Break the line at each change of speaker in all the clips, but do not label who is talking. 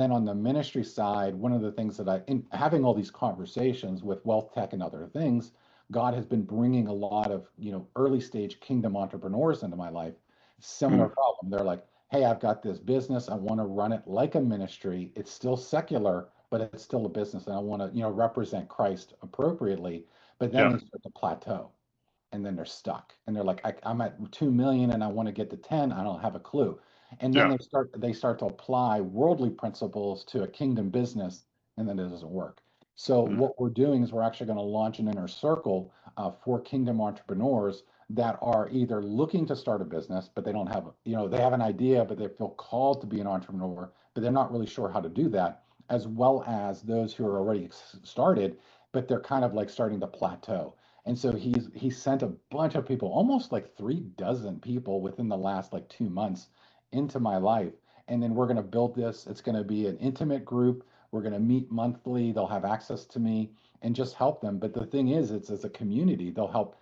then on the ministry side, one of the things that in having all these conversations with wealth tech and other things, God has been bringing a lot of, early stage kingdom entrepreneurs into my life. Similar
Mm.
problem. They're like, hey, I've got this business. I want to run it like a ministry. It's still secular, but it's still a business. And I want to, represent Christ appropriately. But then
Yeah.
they start to plateau and then they're stuck and they're like, I'm at 2 million and I want to get to 10. I don't have a clue. And then
Yeah.
they start to apply worldly principles to a kingdom business, and then it doesn't work. So
Mm.
what we're doing is we're actually going to launch an inner circle for kingdom entrepreneurs that are either looking to start a business, but they don't have, they have an idea, but they feel called to be an entrepreneur, but they're not really sure how to do that, as well as those who are already started, but they're kind of like starting to plateau. And so he sent a bunch of people, almost like 3 dozen people within the last like 2 months into my life. And then we're going to build this. It's going to be an intimate group. We're going to meet monthly. They'll have access to me and just help them. But the thing is, it's as a community, they'll help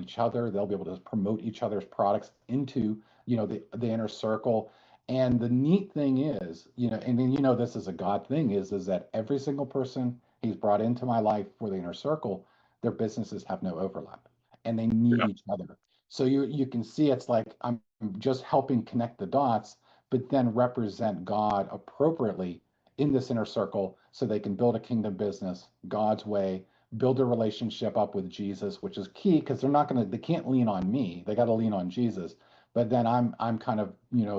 each other. They'll be able to promote each other's products into, the inner circle. And the neat thing is, and then this is a God thing, is that every single person he's brought into my life for the inner circle, their businesses have no overlap and they need
Yeah.
each other. So you can see it's like I'm just helping connect the dots, but then represent God appropriately in this inner circle so they can build a kingdom business God's way, build a relationship up with Jesus, which is key because they can't lean on me. They got to lean on Jesus. But then I'm kind of,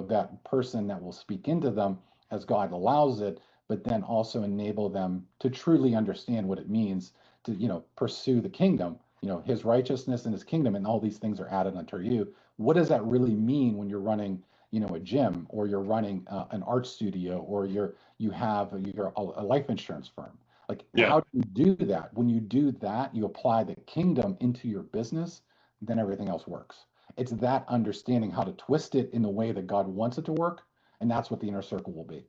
that person that will speak into them as God allows it, but then also enable them to truly understand what it means to, pursue the kingdom, his righteousness and his kingdom, and all these things are added unto you. What does that really mean when you're running, a gym, or you're running an art studio, or you're a life insurance firm? Like,
Yeah.
how do you do that? When you do that, you apply the kingdom into your business, then everything else works. It's that understanding how to twist it in the way that God wants it to work, and that's what the inner circle will be.